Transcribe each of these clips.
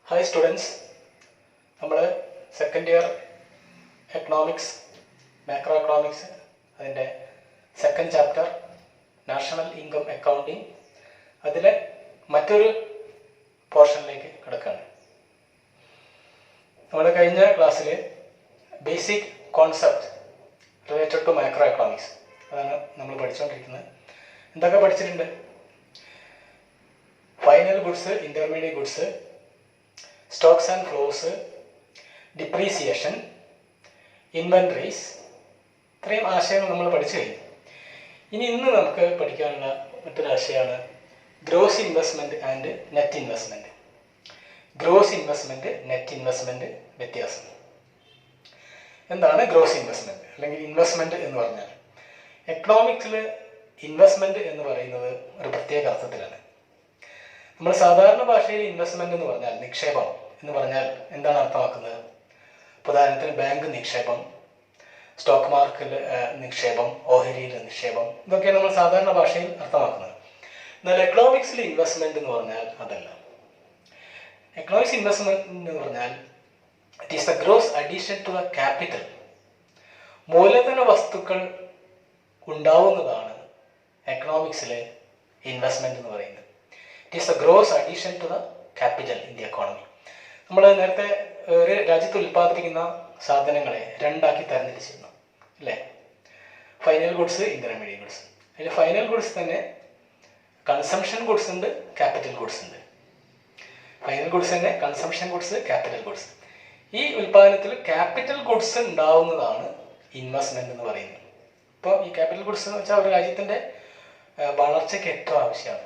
Hi students, നമ്മൾ second year economics macro economics അതിൻ്റെ second chapter national income accounting അതിലെ മറ്റൊരു പോർഷനിലേക്ക് കിടക്കുകയാണ്. നമ്മൾ കഴിഞ്ഞ ക്ലാസ്സിൽ basic concept related to macro economics അതാണ് നമ്മൾ പഠിച്ചുകൊണ്ടിരിക്കുന്നത്. എന്തൊക്കെ പഠിച്ചിട്ടുണ്ട്? Final goods, intermediate goods, stocks and flows, depreciation, inventories, ഇത്രയും ആശയങ്ങൾ നമ്മൾ പഠിച്ചു കഴിഞ്ഞു. ഇന്ന് നമുക്ക് പഠിക്കാനുള്ള മറ്റൊരു ആശയമാണ് gross investment and net investment. Gross investment, net investment വ്യത്യാസം. എന്താണ് ഗ്രോസ് ഇൻവെസ്റ്റ്മെൻറ്റ് അല്ലെങ്കിൽ ഇൻവെസ്റ്റ്മെൻറ്റ് എന്ന് പറഞ്ഞാൽ? എക്കണോമിക്സിൽ ഇൻവെസ്റ്റ്മെൻറ്റ് എന്ന് പറയുന്നത് ഒരു പ്രത്യേക അർത്ഥത്തിലാണ്. നമ്മൾ സാധാരണ ഭാഷയിൽ ഇൻവെസ്റ്റ്മെന്റ് എന്ന് പറഞ്ഞാൽ, നിക്ഷേപം എന്ന് പറഞ്ഞാൽ എന്താണ് അർത്ഥമാക്കുന്നത്? ഉദാഹരണത്തിന് ബാങ്ക് നിക്ഷേപം, സ്റ്റോക്ക് മാർക്കറ്റിൽ നിക്ഷേപം, ഓഹരിയിൽ നിക്ഷേപം, ഇതൊക്കെയാണ് നമ്മൾ സാധാരണ ഭാഷയിൽ അർത്ഥമാക്കുന്നത്. എന്നാൽ എക്കണോമിക്സിൽ ഇൻവെസ്റ്റ്മെന്റ് എന്ന് പറഞ്ഞാൽ അതല്ല. എക്കണോമിക്സ് ഇൻവെസ്റ്റ്മെന്റ് എന്ന് പറഞ്ഞാൽ it is the gross addition to the capital. മൂലധന വസ്തുക്കൾ ഉണ്ടാവുന്നതാണ് എക്കണോമിക്സിലെ ഇൻവെസ്റ്റ്മെന്റ് എന്ന് പറയുന്നത്. It is a gross addition to the capital in the economy. നമ്മൾ നേരത്തെ ഒരു രാജ്യത്ത് ഉൽപ്പാദിപ്പിക്കുന്ന സാധനങ്ങളെ രണ്ടാക്കി തരംതിരിച്ചിരുന്നു അല്ലേ? Final goods, intermediate goods. അതിൽ ഫൈനൽ ഗുഡ്സ് തന്നെ കൺസംഷൻ ഗുഡ്സ് ഉണ്ട്, ക്യാപിറ്റൽ ഗുഡ്സ് ഉണ്ട്. ഫൈനൽ ഗുഡ്സ് തന്നെ കൺസംഷൻ ഗുഡ്സ്, ക്യാപിറ്റൽ ഗുഡ്സ്. ഈ ഉൽപ്പാദനത്തിൽ ക്യാപിറ്റൽ ഗുഡ്സ് ഉണ്ടാവുന്നതാണ് ഇൻവെസ്റ്റ്മെന്റ് എന്ന് പറയുന്നത്. ഇപ്പോൾ ഈ ക്യാപിറ്റൽ ഗുഡ്സ് എന്ന് വെച്ചാൽ ഒരു രാജ്യത്തിൻ്റെ വളർച്ചയ്ക്ക് ഏറ്റവും ആവശ്യമാണ്.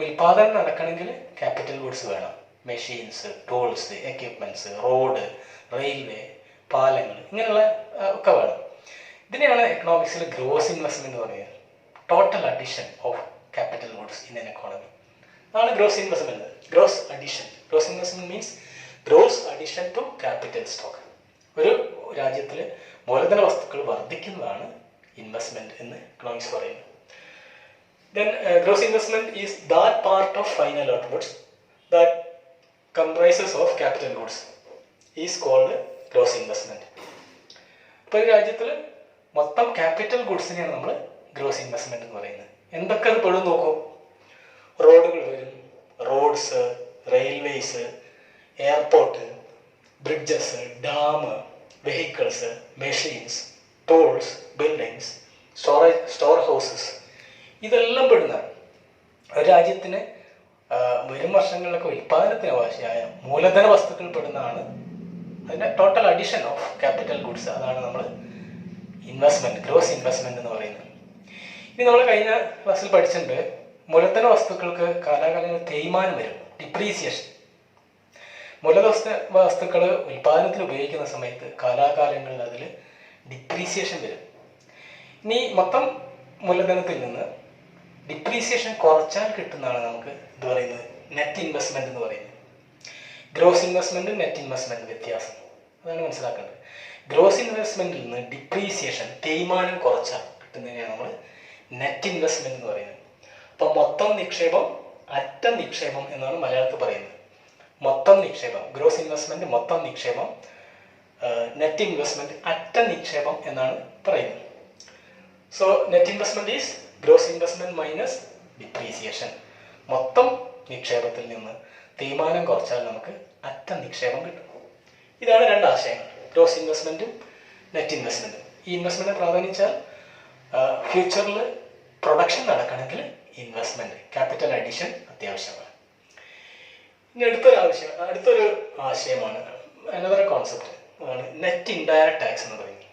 ഉൽപാദനം നടക്കണമെങ്കിൽ ക്യാപിറ്റൽ ഗുഡ്സ് വേണം. Machines, tools, equipments, road, railway, പാലങ്ങൾ, ഇങ്ങനെയുള്ള ഒക്കെ വേണം. ഇതിനെയാണ് എക്കണോമിക്സിൽ ഗ്രോസ് ഇൻവെസ്റ്റ്മെന്റ് എന്ന് പറയുന്നത്. Total addition of capital goods in an economy അതാണ് gross investment. Gross addition, gross investment means gross addition to capital stock. ഒരു രാജ്യത്തിൽ മൂലധന വസ്തുക്കൾ വർദ്ധിക്കുന്നതാണ് ഇൻവെസ്റ്റ്മെന്റ് എന്ന് എക്കണോമിക്സ് പറയുന്നത്. Then gross investment is that part of final outputs that comprises of capital goods is called gross investment. ഇപ്പോൾ ഒരു രാജ്യത്തിൽ മൊത്തം ക്യാപിറ്റൽ ഗുഡ്സിനെയാണ് നമ്മൾ ഗ്രോസ് ഇൻവെസ്റ്റ്മെന്റ് എന്ന് പറയുന്നത്. എന്തൊക്കെ അത് പെടും നോക്കൂ. റോഡുകൾ വരും, roads, railways, airport, bridges, dam, vehicles, machines, tools, buildings, storehouses, ഇതെല്ലാം പെടുന്ന ഒരു രാജ്യത്തിന് വരും വർഷങ്ങളിലൊക്കെ ഉൽപ്പാദനത്തിന് ആവശ്യമായ മൂലധന വസ്തുക്കൾ പെടുന്നതാണ് അതിൻ്റെ total addition of capital goods. അതാണ് നമ്മൾ ഇൻവെസ്റ്റ്മെന്റ്, ഗ്രോസ് ഇൻവെസ്റ്റ്മെന്റ് എന്ന് പറയുന്നത്. ഇനി നമ്മൾ കഴിഞ്ഞ ക്ലാസ്സിൽ പഠിച്ചിട്ടുണ്ട് മൂലധന വസ്തുക്കൾക്ക് കാലാകാലങ്ങളിൽ തേയ്മാനം വരും, ഡിപ്രീസിയേഷൻ. മൂലധന വസ്തുക്കൾ ഉൽപ്പാദനത്തിന് ഉപയോഗിക്കുന്ന സമയത്ത് കാലാകാലങ്ങളിൽ അതിൽ ഡിപ്രീസിയേഷൻ വരും. ഇനി മൊത്തം മൂലധനത്തിൽ നിന്ന് ഡിപ്രീസിയേഷൻ കുറച്ചാൽ കിട്ടുന്നതാണ് നമുക്ക് ഇത് പറയുന്നത് നെറ്റ് ഇൻവെസ്റ്റ്മെന്റ് എന്ന് പറയുന്നത്. ഗ്രോസ് ഇൻവെസ്റ്റ്മെന്റ്, നെറ്റ് ഇൻവെസ്റ്റ്മെന്റ് വ്യത്യാസം അതാണ് മനസ്സിലാക്കേണ്ടത്. ഗ്രോസ് ഇൻവെസ്റ്റ്മെന്റിൽ നിന്ന് ഡിപ്രീസിയേഷൻ, തേയ്മാനം കുറച്ചാൽ കിട്ടുന്നതിനെയാണ് നമ്മൾ നെറ്റ് ഇൻവെസ്റ്റ്മെന്റ് എന്ന് പറയുന്നത്. അപ്പം മൊത്തം നിക്ഷേപം, അറ്റ നിക്ഷേപം എന്നാണ് മലയാളത്തിൽ പറയുന്നത്. മൊത്തം നിക്ഷേപം, ഗ്രോസ് ഇൻവെസ്റ്റ്മെന്റ് മൊത്തം നിക്ഷേപം, നെറ്റ് ഇൻവെസ്റ്റ്മെന്റ് അറ്റ നിക്ഷേപം എന്നാണ് പറയുന്നത്. So net investment is gross investment minus depreciation. മൊത്തം നിക്ഷേപത്തിൽ നിന്ന് തേയ്മാനം കുറച്ചാൽ നമുക്ക് അറ്റ നിക്ഷേപം കിട്ടും. ഇതാണ് രണ്ട് ആശയങ്ങൾ, ഗ്രോസ് ഇൻവെസ്റ്റ്മെന്റും നെറ്റ് ഇൻവെസ്റ്റ്മെന്റും. ഈ ഇൻവെസ്റ്റ്മെന്റ് പ്രാധാന്യിച്ചാൽ ഫ്യൂച്ചറിൽ പ്രൊഡക്ഷൻ നടക്കണമെങ്കിൽ ഇൻവെസ്റ്റ്മെന്റ്, ക്യാപിറ്റൽ അഡീഷൻ അത്യാവശ്യമാണ്. ഇനി അടുത്തൊരു ആശയമാണ്, അനദർ കോൺസെപ്റ്റ് ആണ് നെറ്റ് ഇൻഡയറക്റ്റ് ടാക്സ് എന്ന് പറയുന്നത്.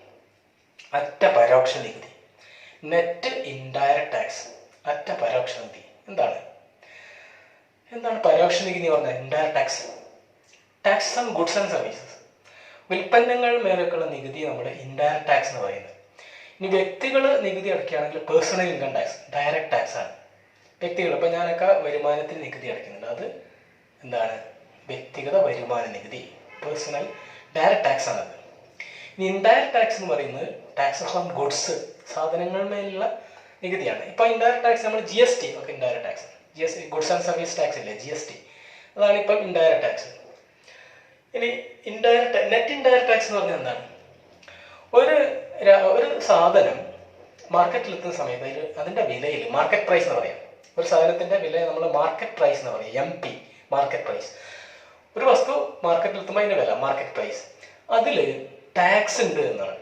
അറ്റ പരോക്ഷ നികുതി. നെറ്റ് ഇൻഡയറക്റ്റ് ടാക്സ്, അറ്റ പരോക്ഷ നികുതി. എന്താണ് പരോക്ഷ നികുതി പറഞ്ഞാൽ? Indirect tax, tax on goods and services. ഉൽപ്പന്നങ്ങൾ മേലൊക്കെയുള്ള നികുതി നമ്മൾ ഇൻഡയറക്റ്റ് ടാക്സ് എന്ന് പറയുന്നത്. ഇനി വ്യക്തികൾ നികുതി അടയ്ക്കുകയാണെങ്കിൽ personal income tax, direct tax ആണ്. വ്യക്തികൾ, ഇപ്പം ഞാനൊക്കെ വരുമാനത്തിന് നികുതി അടയ്ക്കുന്നുണ്ട്, അത് എന്താണ്? വ്യക്തിഗത വരുമാന നികുതി, പേഴ്സണൽ ഡയറക്റ്റ് ടാക്സ് ആണത്. ഇനി ഇൻഡയറക്റ്റ് ടാക്സ് എന്ന് പറയുന്നത് ടാക്സസ് ഓൺ ഗുഡ്സ്, സാധനങ്ങളിന്മേലുള്ള നികുതിയാണ്. ഇപ്പോൾ ഇൻഡയറക്റ്റ് ടാക്സ് നമ്മൾ GST ഒക്കെ indirect tax, goods and service tax ഇല്ലേ, GST, അതാണ് ഇപ്പം ഇൻഡയറക്റ്റ് ടാക്സ്. ഇനി നെറ്റ് ഇൻഡയറക്റ്റ് ടാക്സ് എന്ന് പറഞ്ഞാൽ എന്താണ്? ഒരു സാധനം മാർക്കറ്റിലെത്തുന്ന സമയത്ത് അതിൻ്റെ വിലയിൽ മാർക്കറ്റ് പ്രൈസ് എന്ന് പറയാം. ഒരു സാധനത്തിൻ്റെ വില നമ്മൾ മാർക്കറ്റ് പ്രൈസ് എന്ന് പറയും. MP, market price. ഒരു വസ്തു മാർക്കറ്റിലെത്തുമ്പോൾ അതിൻ്റെ വില മാർക്കറ്റ് പ്രൈസ്. അതിൽ ടാക്സ് ഉണ്ട് എന്നാണ്.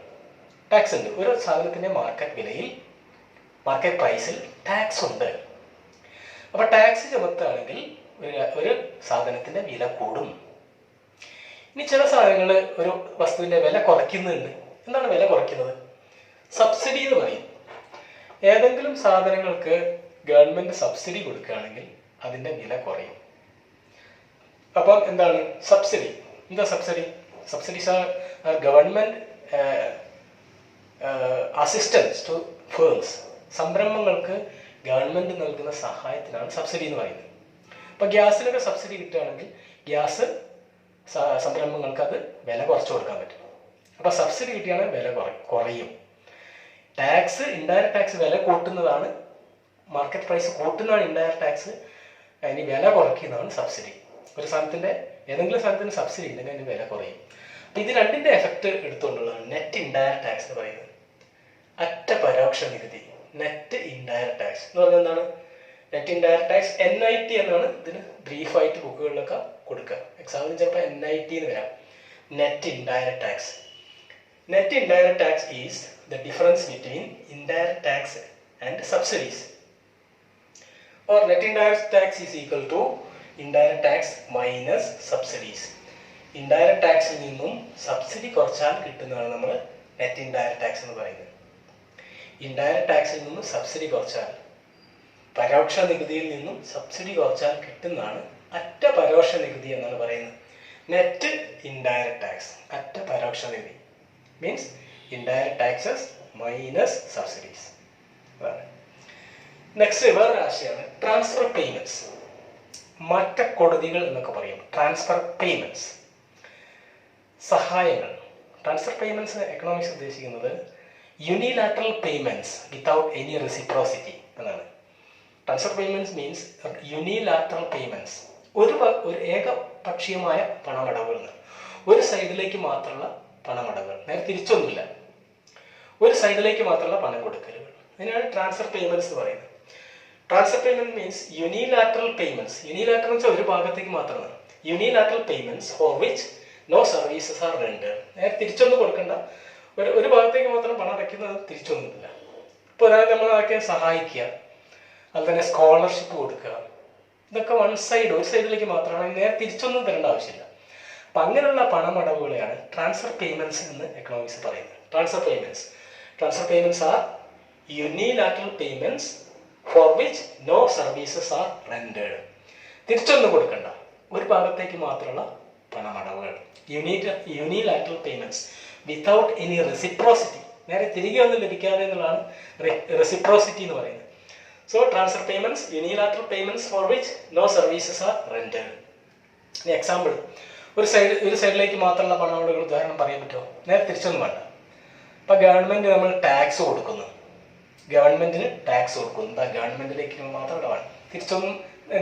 ടാക്സ് ഉണ്ട്. ഒരു സാധനത്തിൻ്റെ മാർക്കറ്റ് വിലയിൽ, മാർക്കറ്റ് പ്രൈസിൽ ടാക്സ് ഉണ്ട്. അപ്പോൾ ടാക്സ് ചുമത്തുകയാണെങ്കിൽ ഒരു സാധനത്തിൻ്റെ വില കൂടും. ഇനി ചില സാധനങ്ങൾ ഒരു വസ്തുവിൻ്റെ വില കുറയ്ക്കുന്നുണ്ട്. എന്താണ് വില കുറയ്ക്കുന്നത്? സബ്സിഡി എന്ന് പറയും. ഏതെങ്കിലും സാധനങ്ങൾക്ക് ഗവൺമെൻറ് സബ്സിഡി കൊടുക്കുകയാണെങ്കിൽ അതിൻ്റെ വില കുറയും. അപ്പം എന്താണ് സബ്സിഡി? എന്താ subsidy? Subsidies are government assistance to firms. സംരംഭങ്ങൾക്ക് ഗവൺമെൻറ് നൽകുന്ന സഹായത്തിനാണ് സബ്സിഡി എന്ന് പറയുന്നത്. അപ്പോൾ ഗ്യാസിനൊക്കെ സബ്സിഡി കിട്ടുകയാണെങ്കിൽ ഗ്യാസ് സംരംഭങ്ങൾക്ക് അത് വില കുറച്ച് കൊടുക്കാൻ പറ്റും. അപ്പോൾ സബ്സിഡി കിട്ടിയാണെങ്കിൽ വില കുറയും. ടാക്സ്, ഇൻഡയറക്റ്റ് ടാക്സ് വില കൂട്ടുന്നതാണ്, മാർക്കറ്റ് പ്രൈസ് കൂട്ടുന്നതാണ് ഇൻഡയറക്റ്റ് ടാക്സ്. അതിന് വില കുറയ്ക്കുന്നതാണ് സബ്സിഡി. ഒരു സാധനത്തിൻ്റെ ഏതെങ്കിലും സാധനത്തിന് സബ്സിഡി ഉണ്ടെങ്കിൽ അതിന് വില കുറയും. അപ്പം ഇത് രണ്ടിൻ്റെ എഫക്റ്റ് എടുത്തുകൊണ്ടുള്ളതാണ് നെറ്റ് ഇൻഡയറക്റ്റ് ടാക്സ് എന്ന് പറയുന്നത്. അറ്റ പരോക്ഷ നികുതി, നെറ്റ് ഇൻഡയറക്റ്റ് ടാക്സ് എന്ന് പറഞ്ഞാൽ എന്താണ്? നെറ്റ് ഇൻഡയറക്റ്റ് ടാക്സ് NIT എന്നാണ് ഇതിന് ബ്രീഫായിട്ട് ബുക്കുകളിലൊക്കെ കൊടുക്കുക. എക്സാമിന് ചിലപ്പോൾ NIT എന്ന് വരാം. Net indirect tax. Net indirect tax is the difference between indirect tax and subsidies, or net indirect tax is equal to indirect tax minus subsidies. Indirect taxil നിന്നും subsidy കുറച്ചാൽ കിട്ടുന്നതാണ് നമ്മൾ നെറ്റ് ഇൻഡയറക്റ്റ് ടാക്സ് എന്ന് പറയുന്നത്. Indirect ടാക്സിൽ നിന്നും subsidy കുറച്ചാൽ, പരോക്ഷ നികുതിയിൽ നിന്നും സബ്സിഡി കുറച്ചാൽ കിട്ടുന്നതാണ് അറ്റ പരോക്ഷ നികുതി എന്നാണ് പറയുന്നത്. നെറ്റ് ഇൻഡയറക്റ്റ് ടാക്സ്, അറ്റ പരോക്ഷ നികുതി means indirect taxes minus subsidies. Next വേറൊരു ആശയമാണ് ട്രാൻസ്ഫർ പേയ്മെന്റ്സ്. മറ്റക്കൊടുതികൾ എന്നൊക്കെ പറയും. ട്രാൻസ്ഫർ പേയ്മെന്റ്സ്, സഹായങ്ങൾ. ട്രാൻസ്ഫർ പേയ്മെന്റ്സ് എക്കണോമിക്സ് ഉദ്ദേശിക്കുന്നത് unilateral payments without any reciprocity എന്നാണ്. Transfer payments means unilateral payments, ഒരു ഏകപക്ഷീയമായ പണമടവുകൾ, ഒരു സൈഡിലേക്ക് മാത്രമുള്ള പണമടവുകൾ, നേരെ തിരിച്ചൊന്നുമില്ല, ഒരു സൈഡിലേക്ക് മാത്രമുള്ള പണം കൊടുക്കലുകൾ. അതിനാണ് ട്രാൻസ്ഫർ പേയ്മെന്റ്സ് എന്ന് പറയുന്നത്. Transfer payment means unilateral payments. Unilateral എന്ന് വെച്ചാൽ ഒരു ഭാഗത്തേക്ക് മാത്രമാണ്. Unilateral payments for which no services are rendered. നേരെ തിരിച്ചൊന്നും കൊടുക്കണ്ട, ഒരു ഭാഗത്തേക്ക് മാത്രം പണം അടയ്ക്കുന്നത്, തിരിച്ചൊന്നുമില്ല. ഇപ്പോൾ അതായത് നമ്മൾ അതൊക്കെ സഹായിക്കുക, അതുപോലെ സ്കോളർഷിപ്പ് കൊടുക്കുക, ഇതൊക്കെ വൺ സൈഡ്, ഒരു സൈഡിലേക്ക് മാത്രമാണ്, നേരെ തിരിച്ചൊന്നും തരേണ്ട ആവശ്യമില്ല. അപ്പം അങ്ങനെയുള്ള പണമടവുകളെയാണ് ട്രാൻസ്ഫർ പേയ്മെന്റ്സ് എന്ന് എക്കണോമിക്സ് പറയുന്നത്. Transfer payments are unilateral payments for which no services are rendered. തിരിച്ചൊന്നും കൊടുക്കണ്ട, ഒരു ഭാഗത്തേക്ക് മാത്രമുള്ള പണമടവുകൾ. Unilateral payments without any reciprocity, നേരെ തിരികെ ഒന്നും ലഭിക്കാതെ എന്നുള്ളതാണ് റെസിപ്രോസിറ്റി എന്ന് പറയുന്നത്. So transfer payments, unilateral payments for which no services are rendered. Example, ഒരു സൈഡിലേക്ക് മാത്രമുള്ള പണമടവുകൾ ഉദാഹരണം പറയാൻ പറ്റുമോ? നേരെ തിരിച്ചൊന്നും വേണ്ട. ഇപ്പം ഗവൺമെൻറ് നമ്മൾ ടാക്സ് കൊടുക്കുന്നു, ഗവൺമെൻറ്റിന് ടാക്സ് കൊടുക്കുന്നു, ഗവൺമെൻറ്റിലേക്ക് മാത്രം വേണം,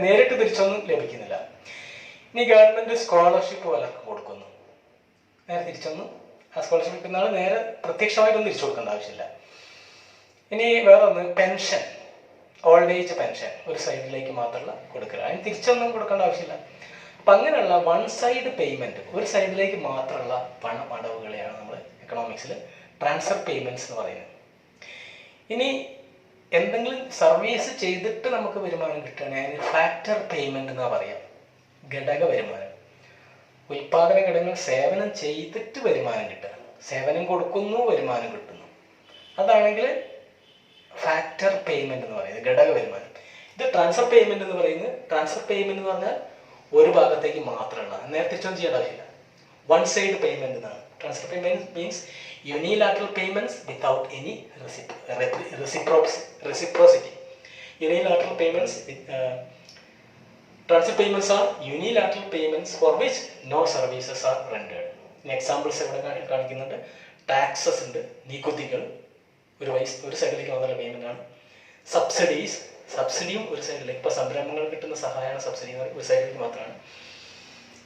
നേരിട്ട് തിരിച്ചൊന്നും ലഭിക്കുന്നില്ല. ഇനി ഗവൺമെൻറ് സ്കോളർഷിപ്പ് പലർക്കും കൊടുക്കുന്നു, നേരെ തിരിച്ചൊന്നും ആ സ്കോളർഷിപ്പ് കിട്ടുന്ന ആൾ നേരെ പ്രത്യക്ഷമായിട്ടൊന്നും തിരിച്ചു കൊടുക്കേണ്ട ആവശ്യമില്ല. ഇനി വേറെ ഒന്ന് പെൻഷൻ, ഓൾഡ് ഏജ് പെൻഷൻ, ഒരു സൈഡിലേക്ക് മാത്രമുള്ള കൊടുക്കുക, അതിന് തിരിച്ചൊന്നും കൊടുക്കേണ്ട ആവശ്യമില്ല. അപ്പം അങ്ങനെയുള്ള വൺ സൈഡ് പേയ്മെൻറ്റ്, ഒരു സൈഡിലേക്ക് മാത്രമുള്ള പണമടവുകളെയാണ് നമ്മൾ എക്കണോമിക്സിൽ ട്രാൻസ്ഫർ പേയ്മെന്റ്സ് എന്ന് പറയുന്നത്. ഇനി എന്തെങ്കിലും സർവീസ് ചെയ്തിട്ട് നമുക്ക് വരുമാനം കിട്ടുകയാണെങ്കിൽ അതിന് ഫാക്ടർ പേയ്മെന്റ് എന്നാ പറയാം. ഘടക വരുമാനം, ഉൽപാദന ഘടകങ്ങൾ സേവനം ചെയ്തിട്ട് വരുമാനം കിട്ടുക, സേവനം കൊടുക്കുന്നു വരുമാനം കിട്ടുന്നു, അതാണെങ്കിൽ ഫാക്ടർ പേയ്മെന്റ് എന്ന് പറയുന്നത്, ഘടക വരുമാനം. ഇത് ട്രാൻസ്ഫർ പേയ്മെന്റ് എന്ന് പറയുന്നത്. ട്രാൻസ്ഫർ പേയ്മെന്റ് എന്ന് പറഞ്ഞാൽ ഒരു ഭാഗത്തേക്ക് മാത്രമുള്ള, നേരെ തിരിച്ചൊന്നും ചെയ്യേണ്ട ആവശ്യമില്ല, വൺ സൈഡ് പേയ്മെന്റ് എന്നാണ്. Transfer payment means unilateral payments without any reciprocity. Unilateral payments, transfer payments are unilateral payments for which no services are rendered. Examples ഇവിടെ കാണിക്കുന്നുണ്ട്. ടാക്സസ് ഉണ്ട്, നികുതികൾ, ഒരു സൈഡിലേക്ക് വന്നുള്ള പേയ്മെന്റ് ആണ്. സബ്സിഡീസ്, സബ്സിഡിയും ഒരു സൈഡിലേക്ക്, ഇപ്പോൾ സംരംഭങ്ങൾ കിട്ടുന്ന സഹായമാണ് സബ്സിഡി ഒരു സൈഡിലേക്ക് മാത്രമാണ്.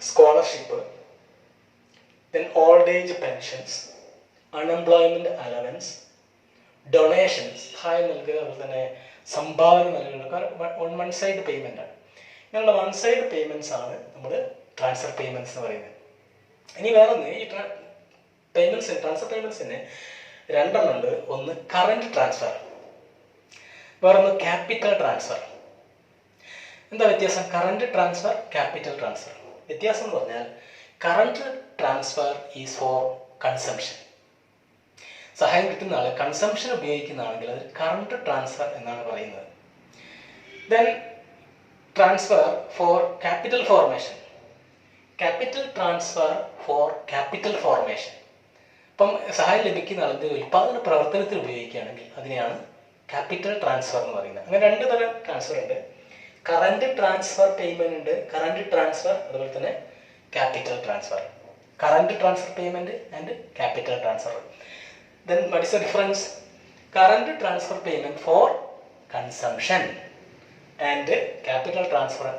Scholarship, then old age pensions, unemployment allowance, donations, സഹായം നൽകുക, അതുപോലെ തന്നെ സംഭാവന നൽകുക. വൺ സൈഡ് പേയ്മെൻ്റ് ആണ്. ഇങ്ങനെയുള്ള വൺ സൈഡ് പേയ്മെൻറ്റ്സ് ആണ് നമ്മൾ ട്രാൻസ്ഫർ പേയ്മെൻറ്റ്സ് എന്ന് പറയുന്നത്. ഇനി വേറൊന്ന്, ഈ ട്രാൻസ്ഫർ പേയ്മെൻറ്റ്സിന് രണ്ടെണ്ണം ഉണ്ട്. ഒന്ന് കറൻറ്റ് ട്രാൻസ്ഫർ, വേറൊന്ന് ക്യാപിറ്റൽ ട്രാൻസ്ഫർ. എന്താ വ്യത്യാസം? Current transfer, capital transfer. വ്യത്യാസം എന്ന് പറഞ്ഞാൽ current transfer is four consumption. സഹായം കിട്ടുന്ന ആൾ കൺസംഷൻ ഉപയോഗിക്കുന്നതാണെങ്കിൽ അത് കറൻറ്റ് ട്രാൻസ്ഫർ എന്നാണ് പറയുന്നത്. Then transfer for capital formation, capital transfer for capital formation. ഇപ്പം സഹായം ലഭിക്കുന്ന ആളിൻ്റെ ഉൽപ്പാദന പ്രവർത്തനത്തിൽ ഉപയോഗിക്കുകയാണെങ്കിൽ അതിനെയാണ് ക്യാപിറ്റൽ ട്രാൻസ്ഫർ എന്ന് പറയുന്നത്. അങ്ങനെ രണ്ട് തരം ട്രാൻസ്ഫർ ഉണ്ട്. കറൻറ്റ് ട്രാൻസ്ഫർ പേയ്മെൻറ്റ് ഉണ്ട്, കറൻറ്റ് ട്രാൻസ്ഫർ, അതുപോലെ തന്നെ capital transfer. Current transfer payment and capital transfer. Then what is the difference? Current transfer payment for consumption and capital transfer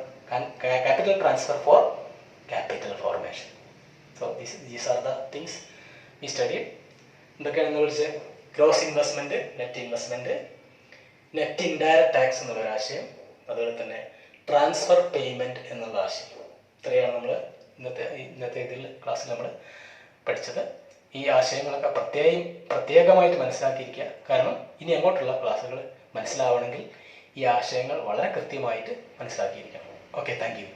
for capital formation. So these are the things we studied. എന്തൊക്കെയാണെന്ന് വിളിച്ച് gross investment, net investment, net indirect tax എന്നുള്ള ആശയം, അതുപോലെ തന്നെ transfer payment എന്നുള്ള ആശയം. ഇത്രയാണ് നമ്മൾ ഇന്നത്തെ ക്ലാസ്സിൽ നമ്മൾ പഠിച്ചത്. ഈ ആശയങ്ങളൊക്കെ പ്രത്യേകമായിട്ട് മനസ്സിലാക്കിയിരിക്കുക. കാരണം ഇനി അങ്ങോട്ടുള്ള ക്ലാസ്സുകൾ മനസ്സിലാവണമെങ്കിൽ ഈ ആശയങ്ങൾ വളരെ കൃത്യമായിട്ട് മനസ്സിലാക്കിയിരിക്കണം. Okay, thank U.